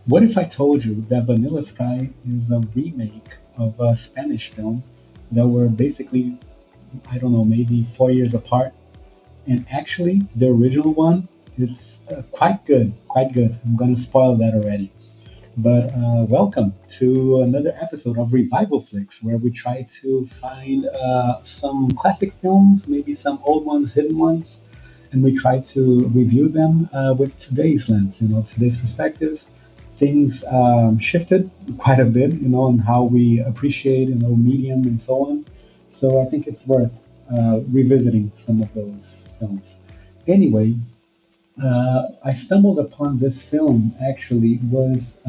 What if I told you that Vanilla Sky is a remake of a Spanish film that were basically, I don't know, maybe 4 years apart? And actually, the original one, it's quite good, quite good. I'm gonna spoil that already. But welcome to another episode of RevivalFlix, where we try to find some classic films, maybe some old ones, hidden ones, and we try to review them with today's lens, today's perspectives. Things shifted quite a bit, in how we appreciate, medium and so on. So I think it's worth revisiting some of those films. Anyway, I stumbled upon this film actually was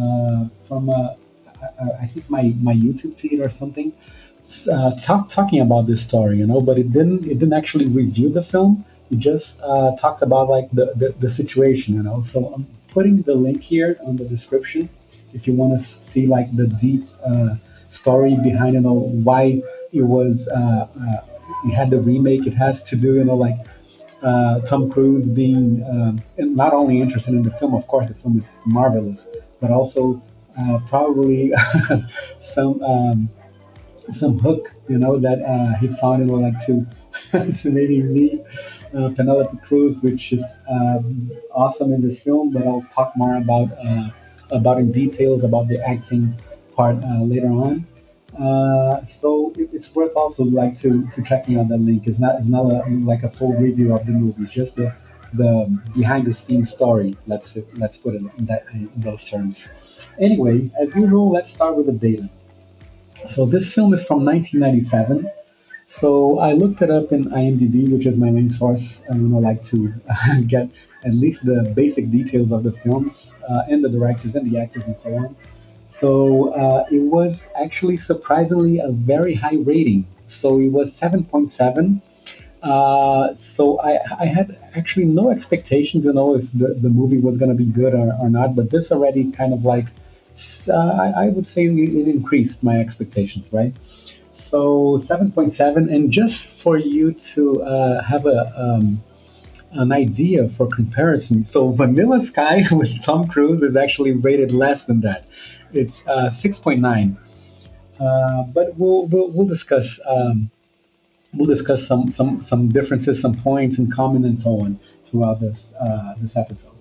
from I think my YouTube feed or something talking about this story, but it didn't actually review the film. It just talked about like the situation, So I'm putting the link here on the description if you want to see like the deep story behind why it was it had the remake. It has to do like Tom Cruise being not only interested in the film, of course, the film is marvelous, but also probably some some hook, that he found, like to to maybe meet Penelope Cruz, which is awesome in this film. But I'll talk more about in details about the acting part later on. So it's worth also like to checking out that link. It's not like a full review of the movie. It's just the behind the scenes story. Let's put it in those terms. Anyway, as usual, let's start with the data. So this film is from 1997. So I looked it up in IMDb, which is my main source. And like to get at least the basic details of the films and the directors and the actors and so on. So it was actually surprisingly a very high rating. So it was 7.7. So I had actually no expectations, if the movie was going to be good or not. But this already kind of like, I would say it increased my expectations, right? So 7.7. And just for you to have an idea for comparison, so Vanilla Sky with Tom Cruise is actually rated less than that. It's 6.9. But we'll discuss some differences, some points in common, and so on throughout this episode.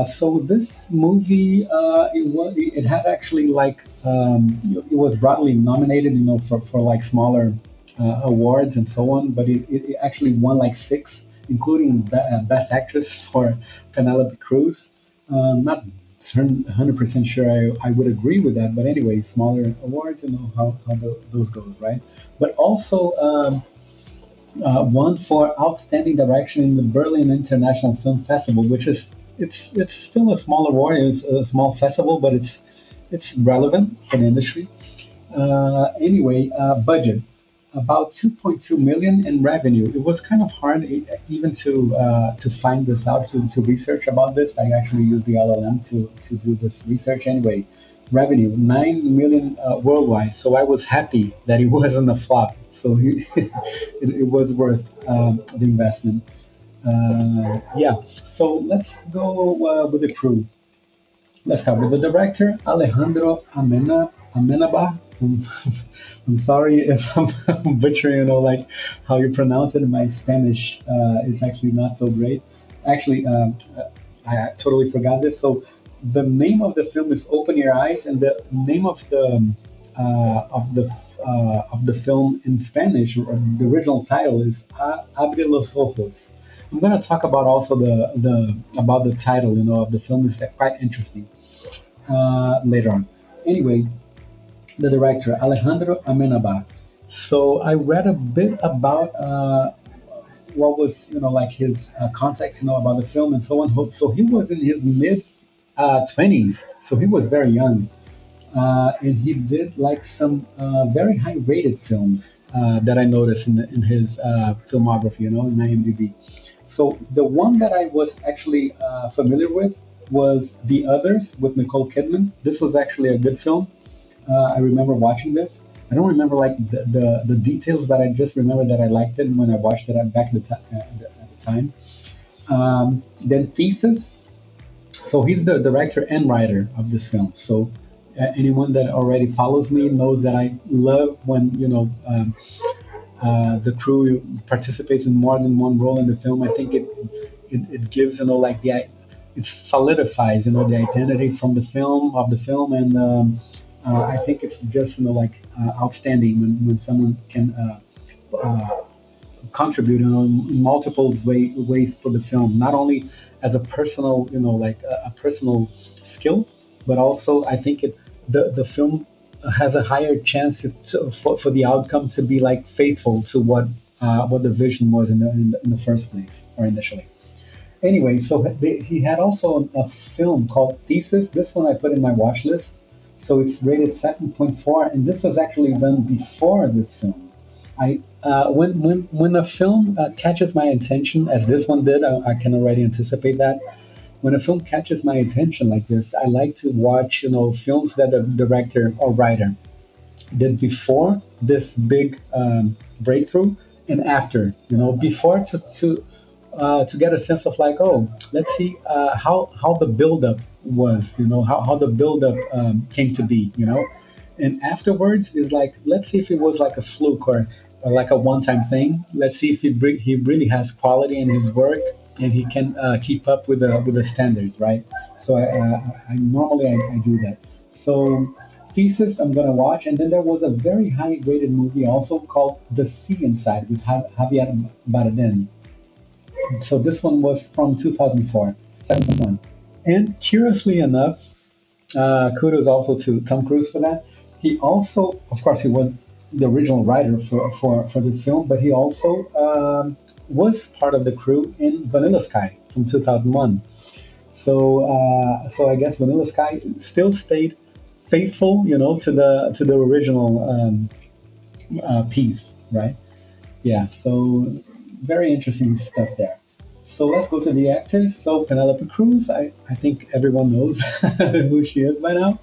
So this movie, it had actually like it was broadly nominated, for like smaller awards and so on, but it actually won like six, including Best Actress for Penelope Cruz. Not 100% sure I would agree with that, but anyway, smaller awards, how those goes, right? But also one for outstanding direction in the Berlin International Film Festival, which is it's still a small award. It's a small festival, but it's relevant for the industry. Anyway, budget about 2.2 million in revenue. It was kind of hard even to find this out, to research about this. I actually used the LLM to do this research. Anyway, revenue 9 million worldwide. So I was happy that it wasn't a flop. So it was worth the investment. Yeah. So let's go with the crew. Let's start with the director, Alejandro Amenabar. I'm sorry if I'm butchering, like how you pronounce it. My Spanish is actually not so great. Actually, I totally forgot this. So the name of the film is Open Your Eyes, and the name of the film in Spanish, or the original title, is Abre los Ojos. I'm gonna talk about also the about the title, of the film. Is quite interesting later on. Anyway, the director Alejandro Amenábar. So I read a bit about what was like his context, about the film and so on. So he was in his mid 20s, so he was very young, and he did like some very high rated films that I noticed in his filmography, in IMDb. So the one that I was actually familiar with was The Others with Nicole Kidman. This was actually a good film. I remember watching this. I don't remember like the details, but I just remember that I liked it when I watched it back at the time. Then Thesis. So he's the director and writer of this film. So anyone that already follows me knows that I love when the crew participates in more than one role in the film. I think it gives like it solidifies the identity from the film, and I think it's just outstanding when someone can contribute in multiple ways for the film, not only as a personal a personal skill, but also I think the film has a higher chance for the outcome to be like faithful to what the vision was in the first place or initially. Anyway, so he had also a film called Thesis. This one I put in my watch list. So it's rated 7.4, and this was actually done before this film. I when a film catches my attention, as this one did, I can already anticipate that. When a film catches my attention like this, I like to watch films that the director or writer did before this big breakthrough and after. Before to get a sense of like, oh, let's see how the buildup was, how the buildup came to be, and afterwards is like, let's see if it was like a fluke or like a one-time thing. Let's see if he really has quality in his work and he can keep up with the standards, right? So I normally I do that. So Thesis I'm gonna watch, and then there was a very high-rated movie also called The Sea Inside with Javier Bardem. So this one was from 2004, 7.1. And curiously enough, kudos also to Tom Cruise for that. He also, of course, he was the original writer for this film, but he also was part of the crew in Vanilla Sky from 2001. So I guess Vanilla Sky still stayed faithful, to the original piece, right? Yeah. So very interesting stuff there. So let's go to the actors. So Penelope Cruz, I think everyone knows who she is by now.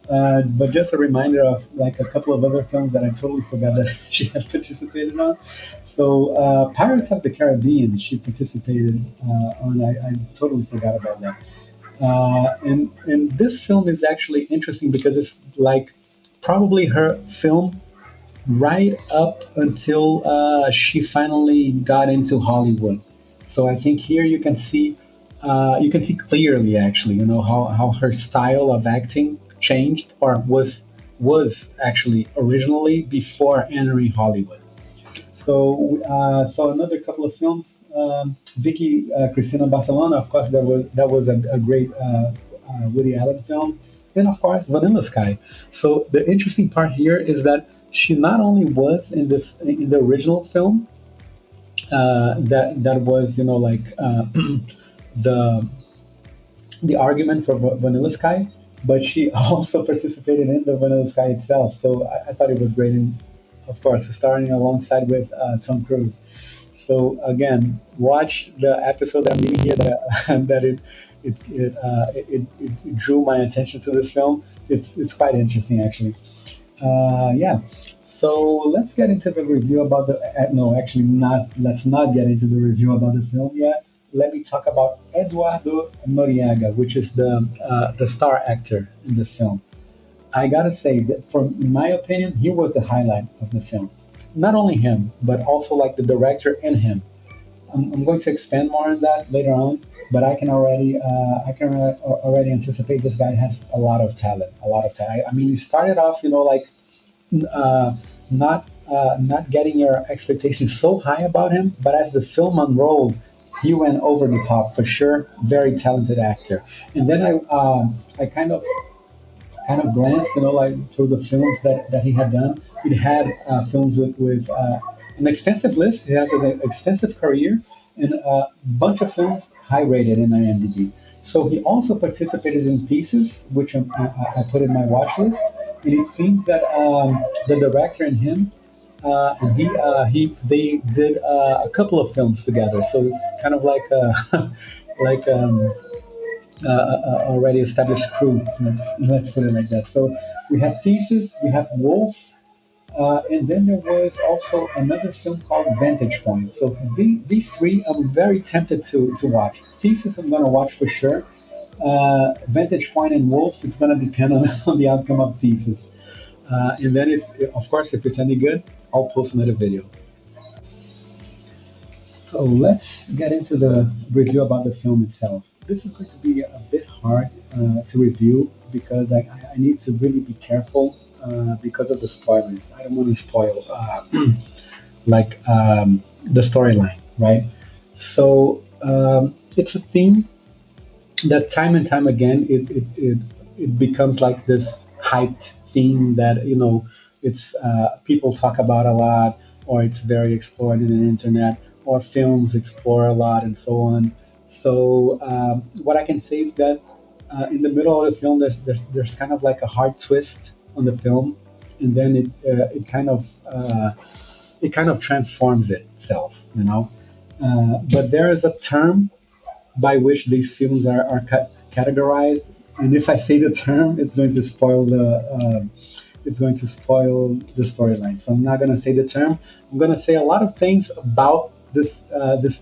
But just a reminder of like a couple of other films that I totally forgot that she had participated on. So Pirates of the Caribbean, she participated on. I totally forgot about that. And this film is actually interesting because it's like probably her film right up until she finally got into Hollywood. So I think here you can see clearly actually, how her style of acting changed or was actually originally before entering Hollywood. So another couple of films, Vicky Cristina Barcelona, of course, that was a great Woody Allen film, and of course Vanilla Sky. So the interesting part here is that she not only was in the original film, that was the argument for Vanilla Sky, but she also participated in the Vanilla Sky itself. So I thought it was great, and of course starring alongside with Tom Cruise. So again, watch the episode that I'm reading here that it drew my attention to this film. It's quite interesting actually. Yeah. So let's get into the review about the. No, actually, not. Let's not get into the review about the film yet. Let me talk about Eduardo Noriega, which is the star actor in this film. I gotta say that, in my opinion, he was the highlight of the film. Not only him, but also like the director and him. I'm going to expand more on that later on, but I can already anticipate this guy has a lot of talent. A lot of talent. I mean, he started off, not getting your expectations so high about him, but as the film unrolled, he went over the top for sure. Very talented actor. And then I kind of glanced, through the films that he had done. He had films with an extensive list. He has an extensive career and a bunch of films high rated in IMDb. So he also participated in Thesis, which I put in my watch list. And it seems that the director and him, they did a couple of films together. So it's kind of like like already established crew. Let's put it like that. So we have Thesis, we have Wolf, and then there was also another film called Vantage Point. So these three I'm very tempted to watch. Thesis I'm going to watch for sure. Vantage Point and Wolf, it's gonna depend on, on the outcome of Thesis. And then it's, of course, if it's any good, I'll post another video. So let's get into the review about the film itself. This is going to be a bit hard to review because I need to really be careful because of the spoilers. I don't want to spoil the storyline, right? So it's a theme that time and time again it becomes like this hyped theme that it's people talk about a lot, or it's very explored in the internet, or films explore a lot, and so on. So what I can say is that in the middle of the film, there's kind of like a hard twist on the film, and then it kind of transforms itself, But there is a term by which these films are categorized, and if I say the term, it's going to spoil the storyline. So I'm not going to say the term. I'm going to say a lot of things about this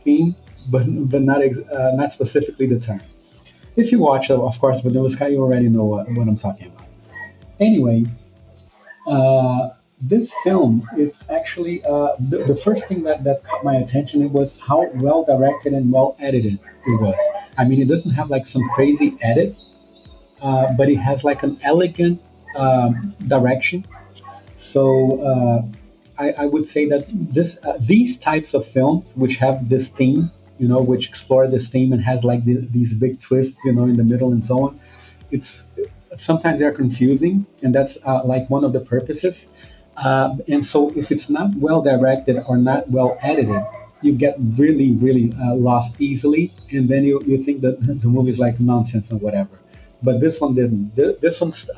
theme, but not specifically the term. If you watch, of course, Vanilla Sky, you already know what I'm talking about. Anyway, this film, it's actually the first thing that caught my attention. It was how well directed and well edited it was. I mean, it doesn't have like some crazy edit, but it has like an elegant direction. So I would say that these types of films, which have this theme, which explore this theme and has like these big twists, in the middle and so on, it's sometimes they're confusing, and that's like one of the purposes. And so if it's not well directed or not well edited, you get really, really lost easily, and then you think that the movie is like nonsense or whatever. But this one didn't. This one's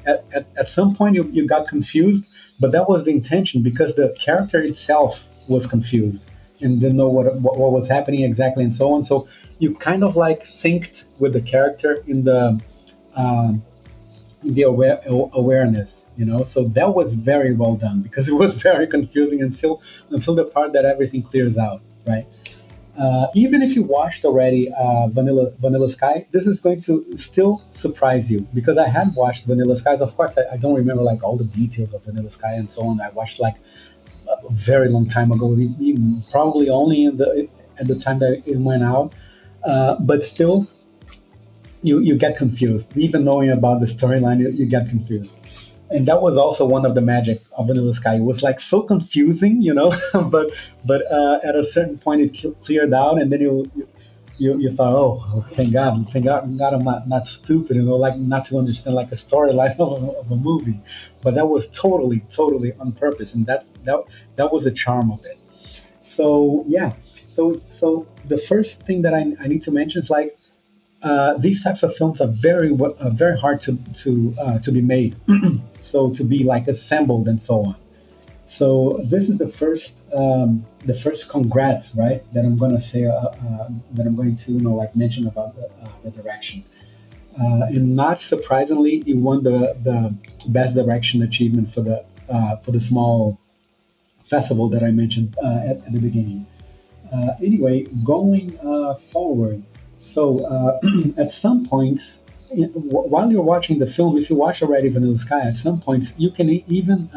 at some point you got confused, but that was the intention because the character itself was confused and didn't know what was happening exactly and so on. So you kind of like synced with the character in the awareness, So that was very well done because it was very confusing until the part that everything clears out, right? Even if you watched already Vanilla Sky, this is going to still surprise you because I had watched Vanilla Skies. Of course, I don't remember like all the details of Vanilla Sky and so on. I watched like a very long time ago, probably only at the time that it went out. But still, you get confused. Even knowing about the storyline, you get confused. And that was also one of the magic of Vanilla Sky. It was like so confusing, but at a certain point it cleared out, and then you thought, oh, thank God, I'm not stupid, like not to understand like a storyline of a movie. But that was totally on purpose, and that was the charm of it. So yeah, so the first thing that I need to mention is like these types of films are very hard to be made, so to be like assembled and so on. So this is the first congrats, right? That I'm going to say that I'm going to like mention about the direction. And not surprisingly, he won the best direction achievement for the small festival that I mentioned at the beginning. Anyway, going forward. So at some points, while you're watching the film, if you watch already Vanilla Sky, at some points you can even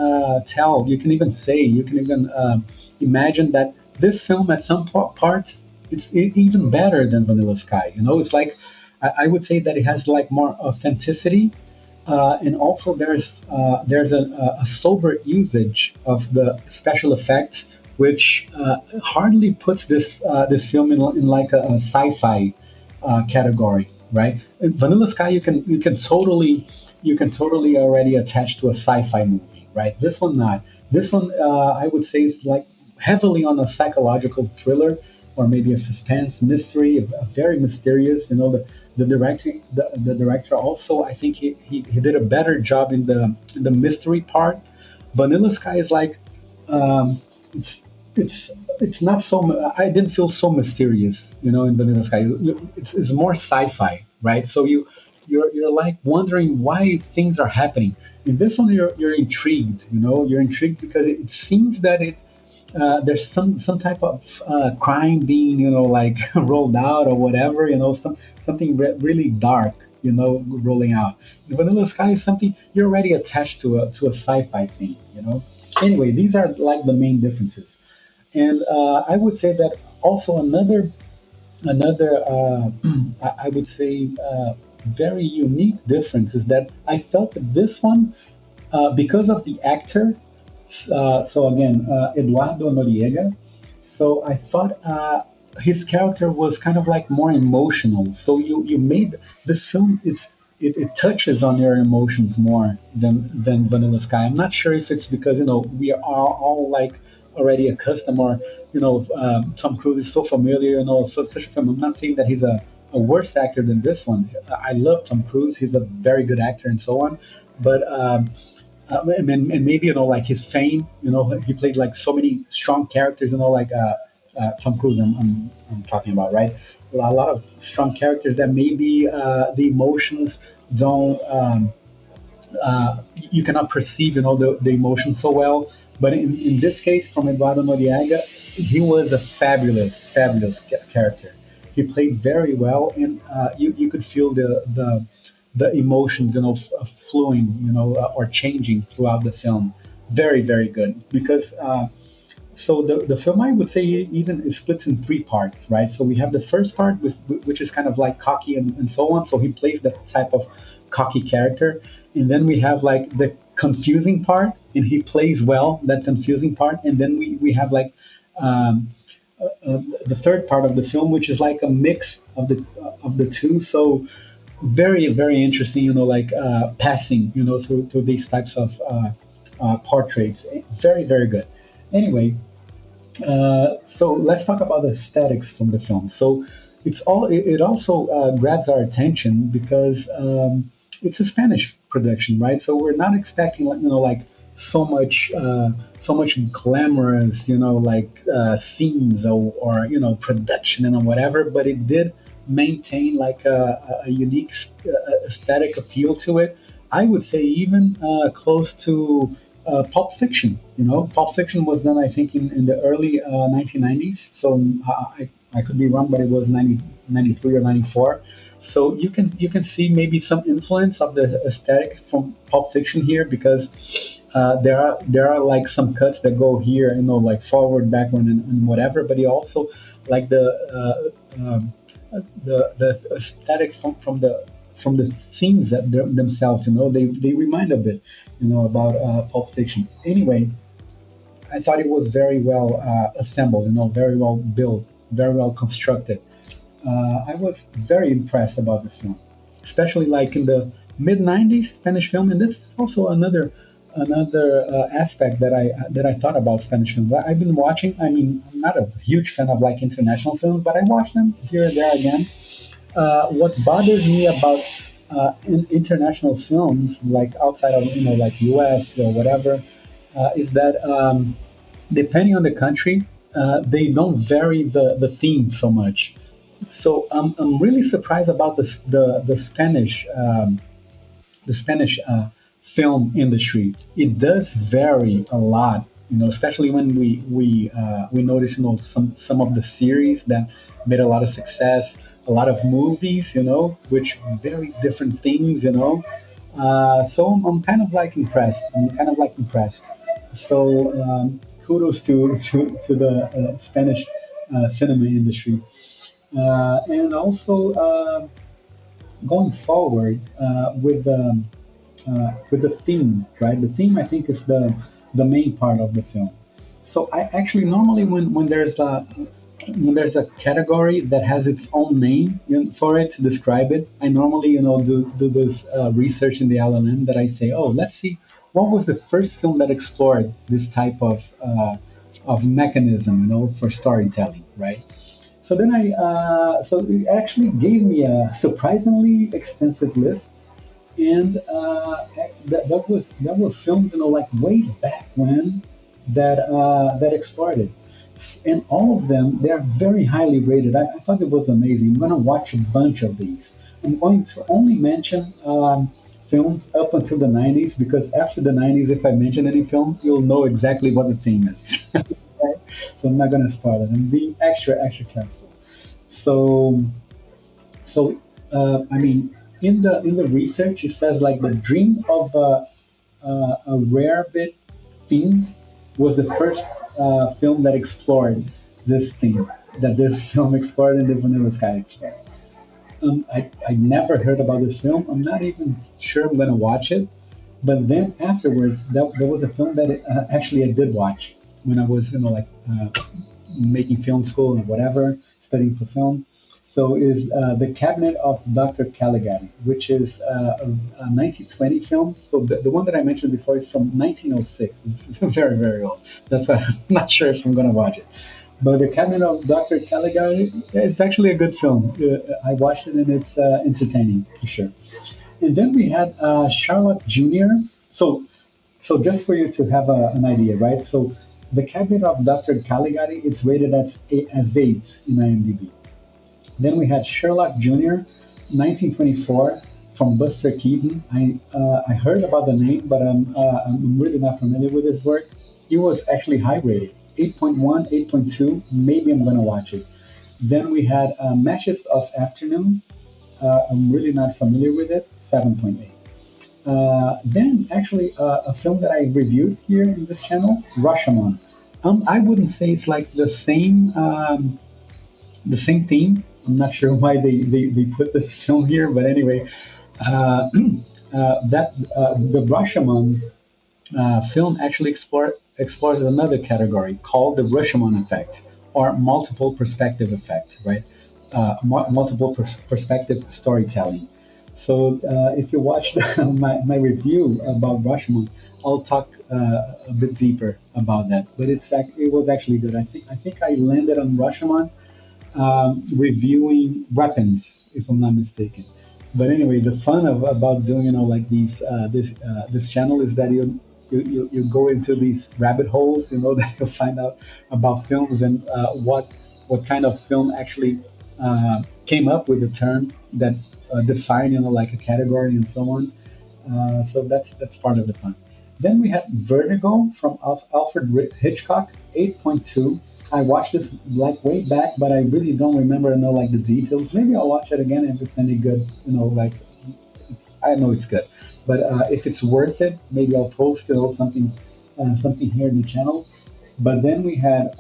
imagine that this film at some parts it's even better than Vanilla Sky. It's like I would say that it has like more authenticity, and also there's a sober usage of the special effects, which hardly puts this film in like a sci-fi category, right? In Vanilla Sky, you can totally already attach to a sci-fi movie, right? This one not. This one I would say is like heavily on a psychological thriller or maybe a suspense mystery, a very mysterious. The director also, I think he did a better job in the mystery part. Vanilla Sky is like it's not so. I didn't feel so mysterious, in Vanilla Sky. It's more sci-fi, right? So you're like wondering why things are happening. In this one, you're intrigued. You're intrigued because it seems that there's some type of crime being, like rolled out or whatever, something really dark, rolling out. In Vanilla Sky is something you're already attached to a sci-fi thing, Anyway, these are like the main differences, and I would say that also another I would say very unique difference is that I felt that this one, because of the actor, so again, Eduardo Noriega. So I thought his character was kind of like more emotional. So you made this film it touches on your emotions more than Vanilla Sky. I'm not sure if it's because we are all like already accustomed, or Tom Cruise is so familiar, such a film. I'm not saying that he's a worse actor than this one. I love Tom Cruise. He's a very good actor and so on. But and maybe like his fame, he played like so many strong characters, like Tom Cruise. I'm talking about, right? A lot of strong characters that maybe the emotions don't you cannot perceive, the emotions so well. But in this case, from Eduardo Noriega, he was a fabulous character. He played very well, and you could feel the emotions, flowing, or changing throughout the film. Very, very good. Because so the film, I would say, even it splits in three parts, right? So we have the first part, which is kind of like cocky and so on. So he plays that type of cocky character, and then we have like the confusing part, and he plays well that confusing part, and then we have like the third part of the film, which is like a mix of the two. So very, very interesting, like passing, through these types of portraits. Very, very good. Anyway, so let's talk about the aesthetics from the film. So it also grabs our attention because it's a Spanish production, right? So we're not expecting like so much glamorous, like scenes or production and whatever, but it did maintain like a unique aesthetic appeal to it. I would say even close to Pulp Fiction. Pulp Fiction was done, I think, in the early 1990s. So I could be wrong, but it was 93 or 94. So you can see maybe some influence of the aesthetic from Pulp Fiction here, because there are like some cuts that go here, like forward, backward, and whatever. But he also like the aesthetics from the scenes themselves. They remind a bit, about Pulp Fiction. Anyway, I thought it was very well assembled, very well built, very well constructed. I was very impressed about this film, especially like in the mid '90s Spanish film. And this is also another aspect that I thought about Spanish films. I've been watching. I mean, I'm not a huge fan of like international films, but I watch them here and there again. What bothers me about international films, like outside of like US or whatever, is that depending on the country, they don't vary the theme so much. So I'm really surprised about the Spanish film industry. It does vary a lot, especially when we notice, some of the series that made a lot of success, a lot of movies, which very different themes, So I'm kind of like impressed. So kudos to the Spanish cinema industry. And also going forward with the theme, right? The theme, I think, is the main part of the film. So I actually normally when there's a category that has its own name for it to describe it, I normally do this research in the LLM that I say, oh, let's see what was the first film that explored this type of mechanism, for storytelling, right? So then so it actually gave me a surprisingly extensive list, and that were films, like way back when that explored it, and all of them, they are very highly rated. I thought it was amazing. I'm going to watch a bunch of these. I'm going to only mention films up until the 90s, because after the 90s, if I mention any film, you'll know exactly what the theme is. Right? So I'm not gonna spoil it. I'm being extra careful. So I mean, in the research, it says like the dream of a rare bit themed was the first film that explored this theme that this film explored and the Vanilla Sky explored. I never heard about this film. I'm not even sure I'm gonna watch it. But then afterwards, there was a film that actually I did watch when I was, like making film school and whatever, studying for film. So is The Cabinet of Dr. Caligari, which is a 1920 film. So the one that I mentioned before is from 1906. It's very, very old. That's why I'm not sure if I'm going to watch it. But The Cabinet of Dr. Caligari, it's actually a good film. I watched it and it's entertaining for sure. And then we had Sherlock Jr. So just for you to have an idea, right? So The Cabinet of Dr. Caligari is rated as 8 in IMDb. Then we had Sherlock Jr., 1924, from Buster Keaton. I heard about the name, but I'm really not familiar with his work. It was actually high rated, 8.1, 8.2. Maybe I'm going to watch it. Then we had Matches of Afternoon. I'm really not familiar with it, 7.8. Then actually a film that I reviewed here in this channel, Rashomon. I wouldn't say it's like the same theme. I'm not sure why they put this film here, but anyway, the Rashomon film actually explores another category called the Rashomon effect or multiple perspective effect, right? Multiple perspective storytelling. So if you watch my review about Rashomon, I'll talk a bit deeper about that. But it was actually good. I think I landed on Rashomon reviewing weapons, if I'm not mistaken. But anyway, the fun about doing like this channel is that you go into these rabbit holes, that you find out about films and what kind of film actually came up with the term that define like a category and so on. So that's part of the fun. Then we had Vertigo from Alfred Hitchcock, 8.2. I watched this like way back, but I really don't remember like the details. Maybe I'll watch it again if it's any good. I know it's good, but if it's worth it, maybe I'll post something here in the channel. But then we had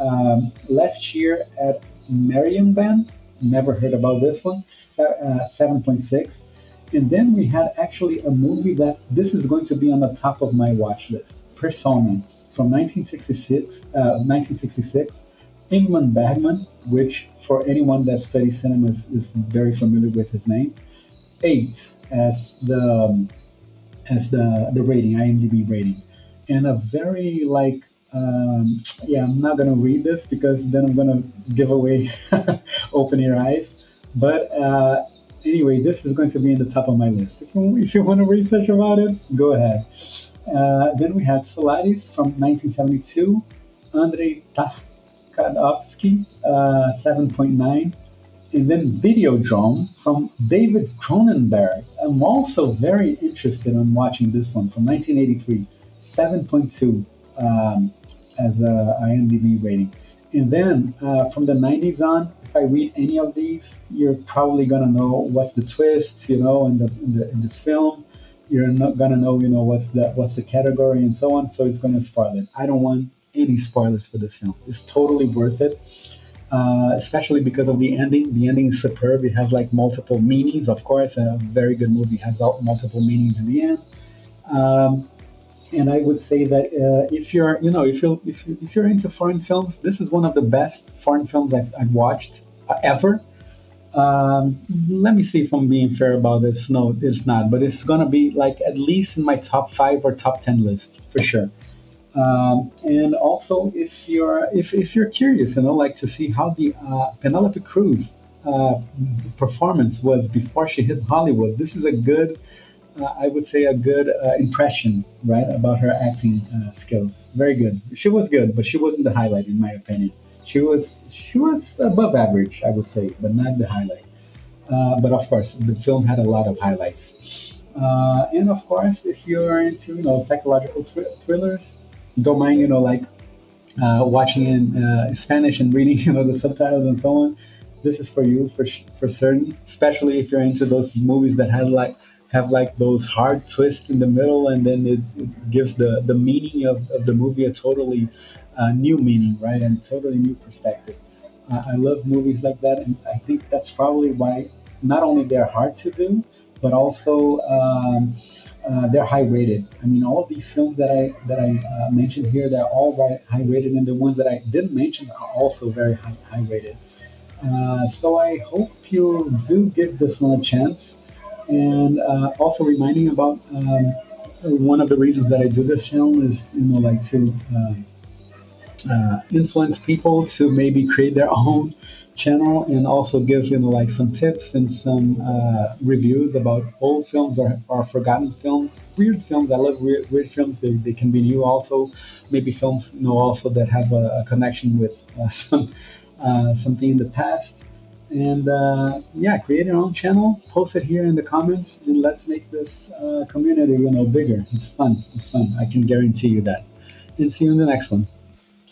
Last Year at Marienbad. Never heard about this one. 7.6. And then we had actually a movie that this is going to be on the top of my watch list. Persona from 1966. Ingmar Bergman, which for anyone that studies cinema is very familiar with his name. 8 as the rating, IMDb rating, and a very I'm not gonna read this because then I'm gonna give away Open Your Eyes. But anyway, this is going to be in the top of my list. If you want to research about it, go ahead. Then we had Solaris from 1972, Andrei Tarkovsky, 7.9, and then Videodrome from David Cronenberg. I'm also very interested in watching this one from 1983, 7.2 as a IMDb rating. And then from the 90s on, if I read any of these, you're probably gonna know what's the twist, in this film. You're not gonna know, what's the category and so on. So it's gonna spoil it. I don't want any spoilers for this film. It's totally worth it, especially because of the ending. The ending is superb. It has like multiple meanings. Of course, a very good movie has multiple meanings in the end. And I would say that if you're into foreign films, this is one of the best foreign films I've watched ever. Let me see if I'm being fair about this. No, it's not, but it's gonna be like at least in my top 5 or top 10 list for sure. And also, if you're curious, like to see how the Penelope Cruz performance was before she hit Hollywood, this is a good. I would say a good impression, right, about her acting skills. Very good. She was good, but she wasn't the highlight, in my opinion. She was above average, I would say, but not the highlight. But of course, the film had a lot of highlights. And of course, if you're into psychological thrillers, don't mind watching in Spanish and reading the subtitles and so on, this is for you for certain. Especially if you're into those movies that have like those hard twists in the middle, and then it gives the meaning of the movie a totally new meaning, right, and totally new perspective. I love movies like that, and I think that's probably why not only they're hard to do, but also they're high rated. I mean, all of these films that I mentioned here, they're all high rated, and the ones that I didn't mention are also very high rated. So I hope you do give this one a chance, and also reminding about one of the reasons that I do this channel is like to influence people to maybe create their own channel, and also give like some tips and some reviews about old films or forgotten films, weird films. I love weird films. They can be new also, maybe films also that have a connection with something in the past. And yeah, create your own channel, post it here in the comments, and let's make this community bigger. It's fun. I can guarantee you that. And see you in the next one.